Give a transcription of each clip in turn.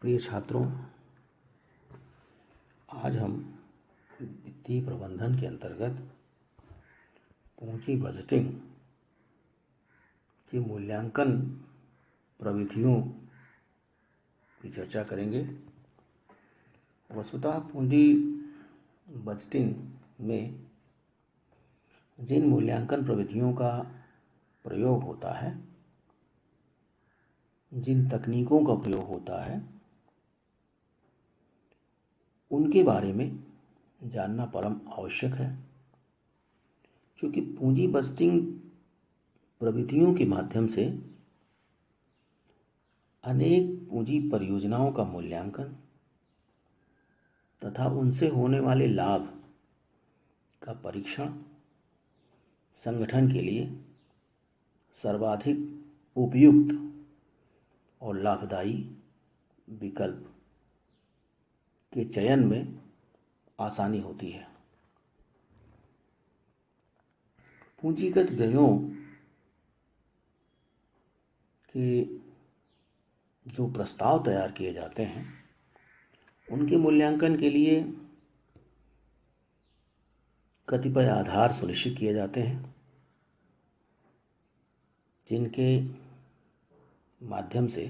प्रिय छात्रों, आज हम वित्तीय प्रबंधन के अंतर्गत पूंजी बजटिंग की मूल्यांकन प्रविधियों की चर्चा करेंगे। वस्तुतः पूंजी बजटिंग में जिन मूल्यांकन प्रविधियों का प्रयोग होता है, जिन तकनीकों का प्रयोग होता है, उनके बारे में जानना परम आवश्यक है, क्योंकि पूंजी बजटिंग प्रविधियों के माध्यम से अनेक पूंजी परियोजनाओं का मूल्यांकन तथा उनसे होने वाले लाभ का परीक्षण संगठन के लिए सर्वाधिक उपयुक्त और लाभदायी विकल्प के चयन में आसानी होती है। पूंजीगत व्ययों के जो प्रस्ताव तैयार किए जाते हैं, उनके मूल्यांकन के लिए कतिपय आधार सुनिश्चित किए जाते हैं, जिनके माध्यम से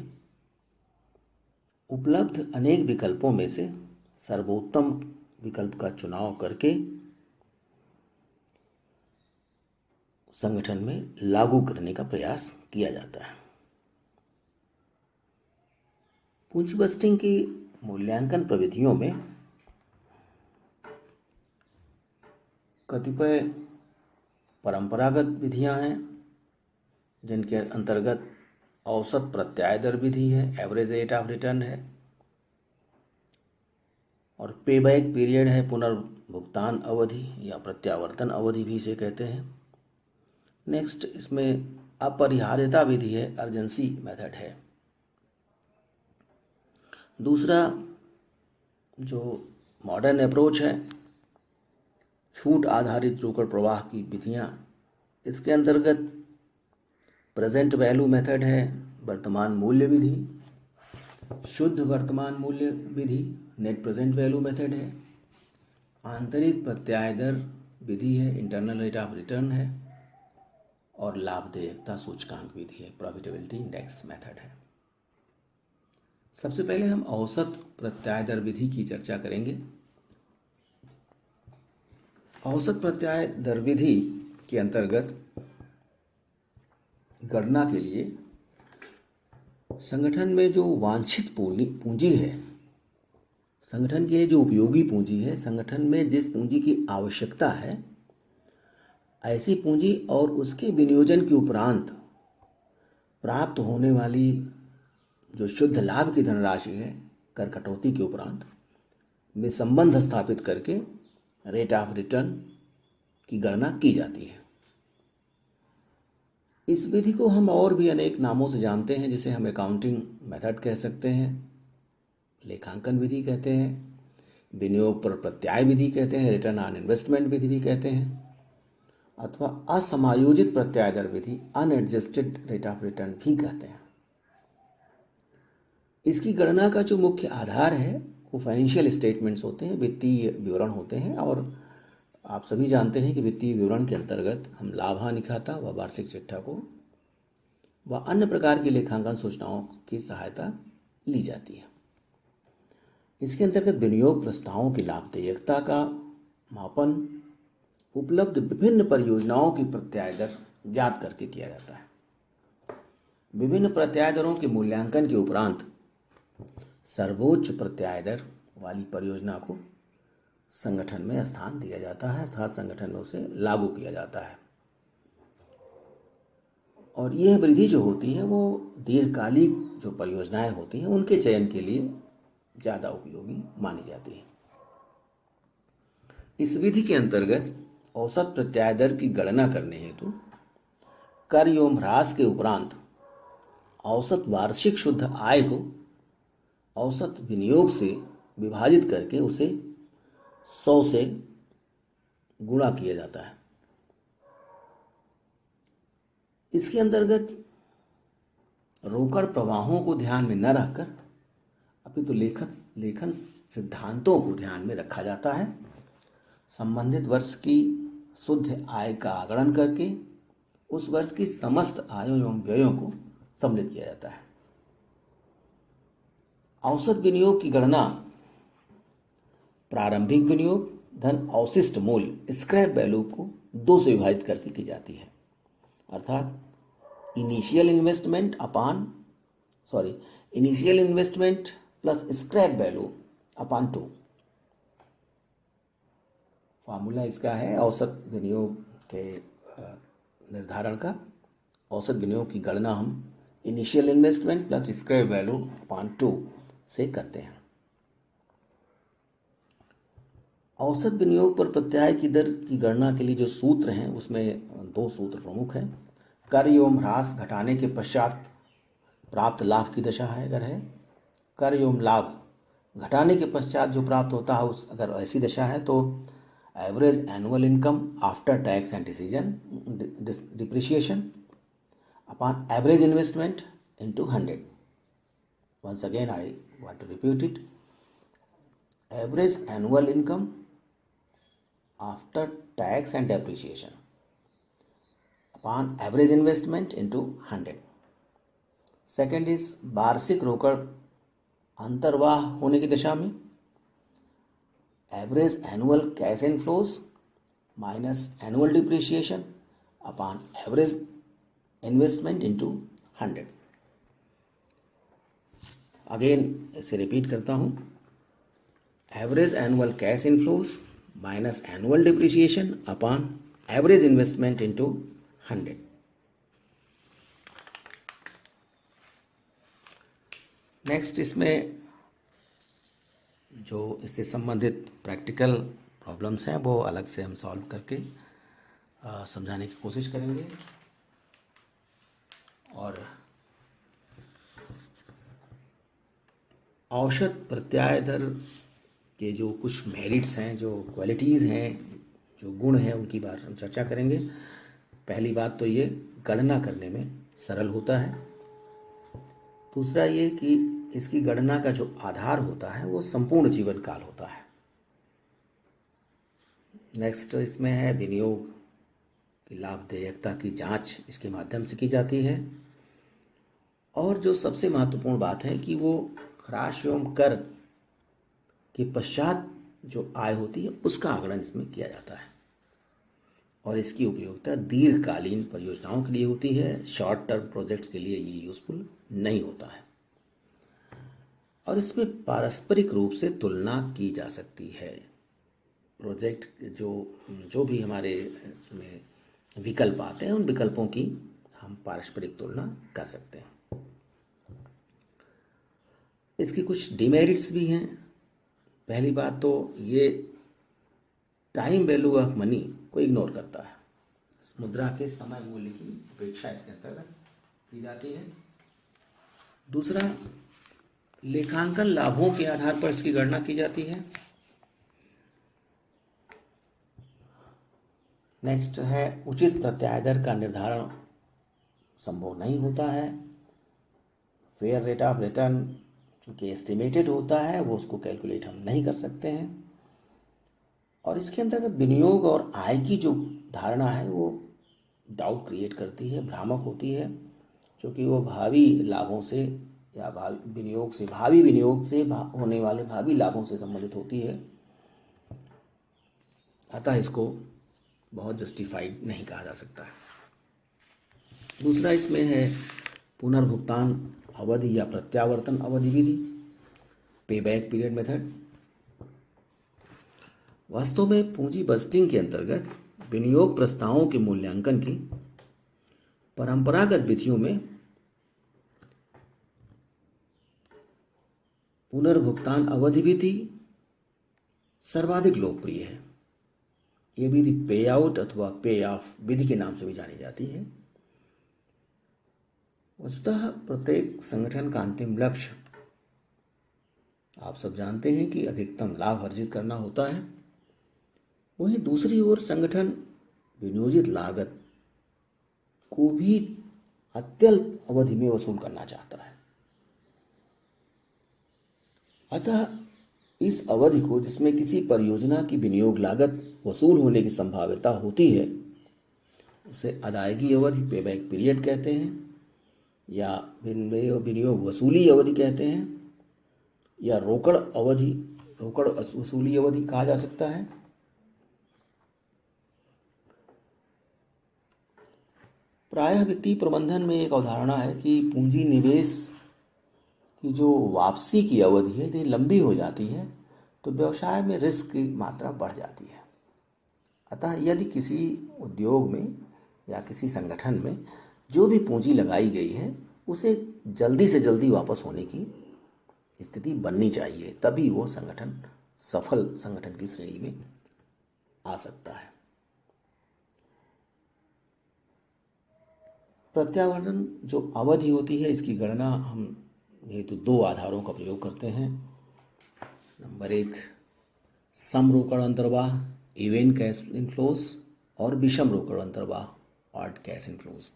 उपलब्ध अनेक विकल्पों में से सर्वोत्तम विकल्प का चुनाव करके संगठन में लागू करने का प्रयास किया जाता है। पूंजी बजटिंग की मूल्यांकन प्रविधियों में कतिपय परंपरागत विधियां हैं, जिनके अंतर्गत औसत प्रत्याय दर विधि है, एवरेज रेट ऑफ रिटर्न है, और पेबैक पीरियड है, पुनर्भुगतान अवधि या प्रत्यावर्तन अवधि भी इसे कहते हैं। नेक्स्ट इसमें अपरिहार्यता विधि है, अर्जेंसी मेथड है। दूसरा जो मॉडर्न अप्रोच है, छूट आधारित रोकड़ प्रवाह की विधियां, इसके अंतर्गत प्रेजेंट वैल्यू मेथड है, वर्तमान मूल्य विधि, शुद्ध वर्तमान मूल्य विधि, नेट प्रेजेंट वैल्यू मेथड है, आंतरिक प्रत्याय दर विधि है, इंटरनल रेट ऑफ रिटर्न है, और लाभदेयता सूचकांक विधि है, प्रॉफिटेबिलिटी इंडेक्स मेथड है। सबसे पहले हम औसत प्रत्याय दर विधि की चर्चा करेंगे। औसत प्रत्याय दर विधि के अंतर्गत गणना के लिए संगठन में जो वांछित पूंजी है, संगठन के लिए जो उपयोगी पूंजी है, संगठन में जिस पूंजी की आवश्यकता है, ऐसी पूंजी और उसके विनियोजन के उपरांत प्राप्त होने वाली जो शुद्ध लाभ की धनराशि है, कर कटौती के उपरांत, में संबंध स्थापित करके रेट ऑफ रिटर्न की गणना की जाती है। इस विधि को हम और भी अनेक नामों से जानते हैं, जिसे हम अकाउंटिंग मेथड कह सकते हैं, लेखांकन विधि कहते हैं, विनियोग पर प्रत्याय विधि कहते हैं, रिटर्न ऑन इन्वेस्टमेंट विधि भी कहते हैं, अथवा असमायोजित प्रत्याय दर विधि, अनएडजस्टेड रेट ऑफ रिटर्न भी कहते हैं। इसकी गणना का जो मुख्य आधार है वो फाइनेंशियल स्टेटमेंट्स होते हैं, वित्तीय विवरण होते हैं, और आप सभी जानते हैं कि वित्तीय विवरण के अंतर्गत हम लाभ हानि खाता व वार्षिक चिट्ठा को व अन्य प्रकार की लेखांकन सूचनाओं की सहायता ली जाती है। इसके अंतर्गत विनियोग प्रस्तावों की लाभदायकता का मापन उपलब्ध विभिन्न परियोजनाओं की प्रत्याय दर ज्ञात करके किया जाता है। विभिन्न प्रत्याय दरों के मूल्यांकन के उपरांत सर्वोच्च प्रत्याय दर वाली परियोजना को संगठन में स्थान दिया जाता है, अर्थात संगठन में उसे लागू किया जाता है। और यह विधि जो होती है वो दीर्घकालिक जो परियोजनाएं होती हैं, उनके चयन के लिए ज़्यादा उपयोगी मानी जाती है। इस विधि के अंतर्गत औसत प्रत्याय दर की गणना करने हेतु कर एवं ह्रास के उपरांत औसत वार्षिक शुद्ध आय को औसत विनियोग से विभाजित करके उसे 100 से गुणा किया जाता है। इसके अंतर्गत रोकड़ प्रवाहों को ध्यान में न रखकर अपितु लेखन सिद्धांतों को ध्यान में रखा जाता है। संबंधित वर्ष की शुद्ध आय का आकलन करके उस वर्ष की समस्त आयों एवं व्ययों को सम्मिलित किया जाता है। औसत विनियोग की गणना प्रारंभिक विनियोग धन अवशिष्ट मूल्य स्क्रैप वैल्यू को 2 से विभाजित करके की जाती है, अर्थात initial investment plus scrap value upon 2। Formula इसका है औसत विनियोग के निर्धारण का। औसत विनियोग की गणना हम initial investment plus scrap value upon 2 से करते हैं। औसत विनियोग पर प्रत्याय की दर की गणना के लिए जो सूत्र हैं उसमें 2 सूत्र प्रमुख हैं। कर एवं ह्रास घटाने के पश्चात प्राप्त लाभ की दशा है अगर है, कर एवं लाभ घटाने के पश्चात जो प्राप्त होता है उस अगर ऐसी दशा है तो average annual income after tax and depreciation upon average investment into 100। Once again I want to repeat it. Average annual income after tax and depreciation upon average investment into 100। Second is वार्षिक रोकड़ अंतर्वाह होने की दशा में average annual cash inflows minus annual depreciation upon average investment into 100। Again इसे repeat करता हूं। Average annual cash inflows minus annual depreciation upon average investment into 100। Next इसमें जो इससे संबंधित प्रैक्टिकल प्रॉब्लम्स हैं वो अलग से हम सॉल्व करके समझाने की कोशिश करेंगे। और औसत प्रत्याय दर के जो कुछ मेरिट्स हैं, जो क्वालिटीज़ हैं, जो गुण हैं, उनकी बार हम चर्चा करेंगे। पहली बात तो ये गणना करने में सरल होता है। दूसरा ये कि इसकी गणना का जो आधार होता है वो संपूर्ण जीवन काल होता है। नेक्स्ट इसमें है विनियोग की लाभदायकता की जांच इसके माध्यम से की जाती है। और जो सबसे महत्वपूर्ण बात है कि वो ह्रास एवं कर के पश्चात जो आय होती है उसका आकलन इसमें किया जाता है। और इसकी उपयोगिता दीर्घकालीन परियोजनाओं के लिए होती है, शॉर्ट टर्म प्रोजेक्ट्स के लिए ये यूजफुल नहीं होता है। और इसमें पारस्परिक रूप से तुलना की जा सकती है। प्रोजेक्ट जो भी हमारे इसमें विकल्प आते हैं उन विकल्पों की हम पारस्परिक तुलना कर सकते हैं। इसकी कुछ डिमेरिट्स भी हैं। पहली बात तो ये टाइम वैल्यू ऑफ मनी को इग्नोर करता है। इस मुद्रा के समय मूल्य की उपेक्षा इसके अंतर्गत की जाती है। दूसरा, लेखांकन लाभों के आधार पर इसकी गणना की जाती है। नेक्स्ट है उचित प्रत्याय दर का निर्धारण संभव नहीं होता है। फेयर रेट ऑफ रिटर्न चूँकि एस्टिमेटेड होता है वो उसको कैलकुलेट हम नहीं कर सकते हैं। और इसके अंतर्गत विनियोग और आय की जो धारणा है वो डाउट क्रिएट करती है, भ्रामक होती है, क्योंकि वो भावी लाभों से या भावी विनियोग से होने वाले भावी लाभों से संबंधित होती है। अतः इसको बहुत जस्टिफाइड नहीं कहा जा सकता है। दूसरा इसमें है पुनर्भुगतान अवधि या प्रत्यावर्तन अवधि विधि, पेबैक पीरियड मेथड। वास्तव में पूंजी बजटिंग के अंतर्गत विनियोग प्रस्तावों के मूल्यांकन की परंपरागत विधियों में पुनर्भुगतान अवधि विधि सर्वाधिक लोकप्रिय है। ये विधि पे आउट अथवा पे ऑफ विधि के नाम से भी जानी जाती है। वस्तुतः प्रत्येक संगठन का अंतिम लक्ष्य आप सब जानते हैं कि अधिकतम लाभ अर्जित करना होता है। वहीं दूसरी ओर संगठन विनियोजित लागत को भी अत्यल्प अवधि में वसूल करना चाहता है। अतः इस अवधि को, जिसमें किसी परियोजना की विनियोग लागत वसूल होने की संभाव्यता होती है, उसे अदायगी अवधि, पेबैक पीरियड कहते हैं, या विनियोग वसूली अवधि कहते हैं, या रोकड़ वसूली अवधि कहा जा सकता है। प्रायः वित्तीय प्रबंधन में एक अवधारणा है कि पूंजी निवेश की जो वापसी की अवधि है यदि लंबी हो जाती है तो व्यवसाय में रिस्क की मात्रा बढ़ जाती है। अतः यदि किसी उद्योग में या किसी संगठन में जो भी पूंजी लगाई गई है उसे जल्दी से जल्दी वापस होने की स्थिति बननी चाहिए, तभी वो संगठन सफल संगठन की श्रेणी में आ सकता है। प्रत्यावर्तन जो अवधि होती है, इसकी गणना हम हेतु दो आधारों का प्रयोग करते हैं। नंबर 1 सम रोकड़ अंतर्वाह, इवन कैश इनफ्लोज, और विषम रोकड़ अंतर्वाह, ऑड कैश इनफ्लोज।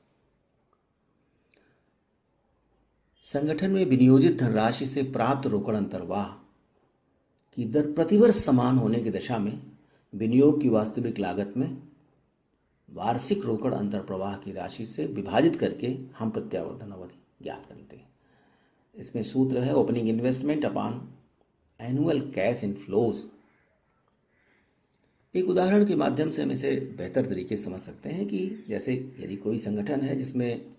संगठन में विनियोजित धनराशि से प्राप्त रोकड़ अंतर्वाह की दर प्रतिवर्ष समान होने की दशा में विनियोग की वास्तविक लागत में वार्षिक रोकड़ अंतर्प्रवाह की राशि से विभाजित करके हम प्रत्यावर्तन अवधि ज्ञात करते हैं। इसमें सूत्र है opening investment upon annual cash inflows. एक उदाहरण के माध्यम से हम इसे बेहतर तरीके से समझ सकते हैं कि जैसे यदि कोई संगठन है जिसमें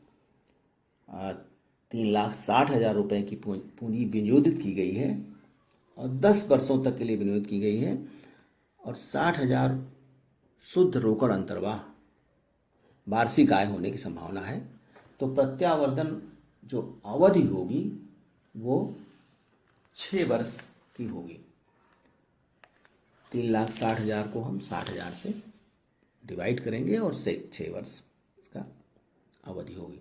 3,60,000 रुपए की पूंजी विनियोजित की गई है और 10 वर्षों तक के लिए विनियोजित की गई है और 60,000 शुद्ध रोकड़ अंतर्वाह वार्षिक आय होने की संभावना है, तो प्रत्यावर्तन जो अवधि होगी वो 6 वर्ष की होगी। 3,60,000 को हम 60,000 से डिवाइड करेंगे और से 6 वर्ष इसका अवधि होगी।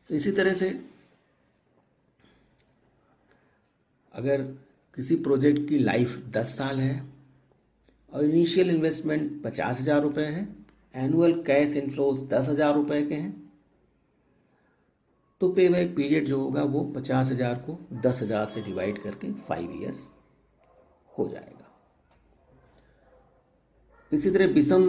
इसी तरह से अगर किसी प्रोजेक्ट की लाइफ 10 साल है और इनिशियल इन्वेस्टमेंट 50,000 रुपये है, एनुअल कैश इनफ्लोज 10,000 रुपये के हैं, तो पेबैक पीरियड जो होगा वो 50,000 को 10,000 से डिवाइड करके 5 ईयर्स हो जाएगा। इसी तरह विषम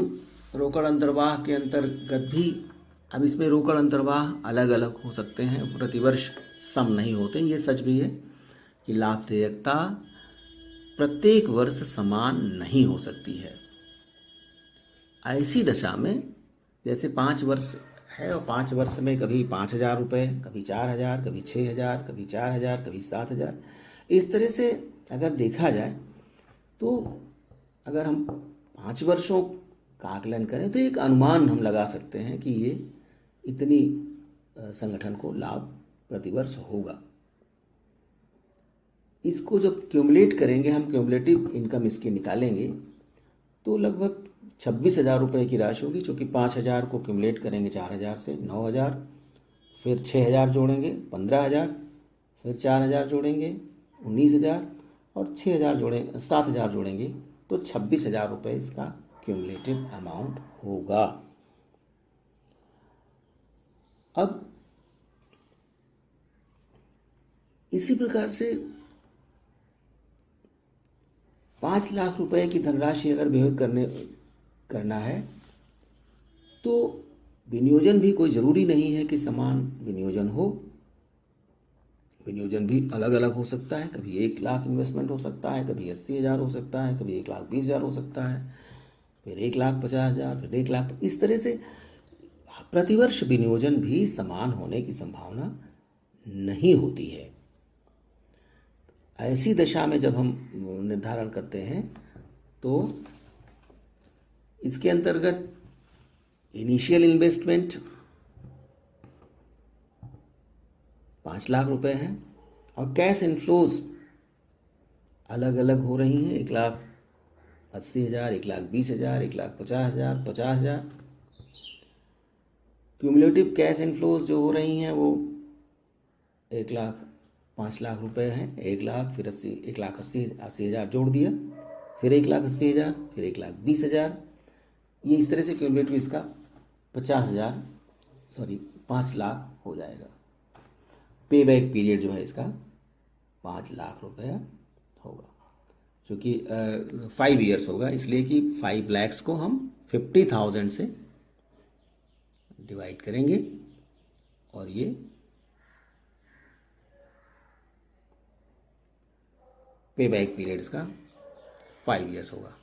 रोकड़ अंतर्वाह के अंतर्गत भी, अब इसमें रोकड़ अंतर्वाह अलग अलग हो सकते हैं, प्रतिवर्ष सम नहीं होते। ये सच भी है कि लाभदायकता प्रत्येक वर्ष समान नहीं हो सकती है। ऐसी दशा में जैसे 5 वर्ष है और 5 वर्ष में कभी 5,000 रुपये, कभी 4,000, कभी 6,000, कभी 4,000, कभी 7,000, इस तरह से अगर देखा जाए तो अगर हम 5 वर्षों का आकलन करें तो एक अनुमान हम लगा सकते हैं कि ये इतनी संगठन को लाभ प्रतिवर्ष होगा। इसको जब क्यूमुलेट करेंगे, हम क्यूमुलेटिव इनकम इसकी निकालेंगे तो लगभग 26,000 रुपये की राशि होगी, चूँकि 5,000 को क्यूमुलेट करेंगे 4,000 से 9,000, फिर 6,000 जोड़ेंगे 15,000, फिर 4,000 जोड़ेंगे 19,000 और 6,000 जोड़ेंगे 7,000 जोड़ेंगे तो 26,000 रुपये इसका क्यूमुलेटिव अमाउंट होगा। अब इसी प्रकार से 5 लाख रुपए की धनराशि अगर विनियोग करना है तो विनियोजन भी कोई ज़रूरी नहीं है कि समान विनियोजन हो। विनियोजन भी अलग अलग हो सकता है, कभी 1 लाख इन्वेस्टमेंट हो सकता है, कभी 80,000 हो सकता है, कभी 1,20,000 हो सकता है, फिर 1,50,000, फिर 1 लाख। इस तरह से प्रतिवर्ष विनियोजन भी समान होने की संभावना नहीं होती है। ऐसी दशा में जब हम निर्धारण करते हैं तो इसके अंतर्गत इनिशियल इन्वेस्टमेंट 5 लाख रुपए है और कैश इनफ्लोज अलग अलग हो रही हैं, 1,80,000, 1,20,000, 1,50,000, 50,000। क्यूमुलेटिव कैश इनफ्लोज जो हो रही हैं वो 5 लाख रुपए हैं। 1 लाख, फिर 1,80,000 जोड़ दिया, फिर 1,80,000, फिर 1,20,000। ये इस तरह से क्यूमुलेटिव इसका 5 लाख हो जाएगा। पे बैक पीरियड जो है इसका 5 लाख रुपया होगा। क्योंकि 5 ईयर्स होगा, इसलिए कि 5 लैक्स को हम 50,000 से डिवाइड करेंगे और ये पे बैक पीरियड्स का 5 ईयर्स होगा।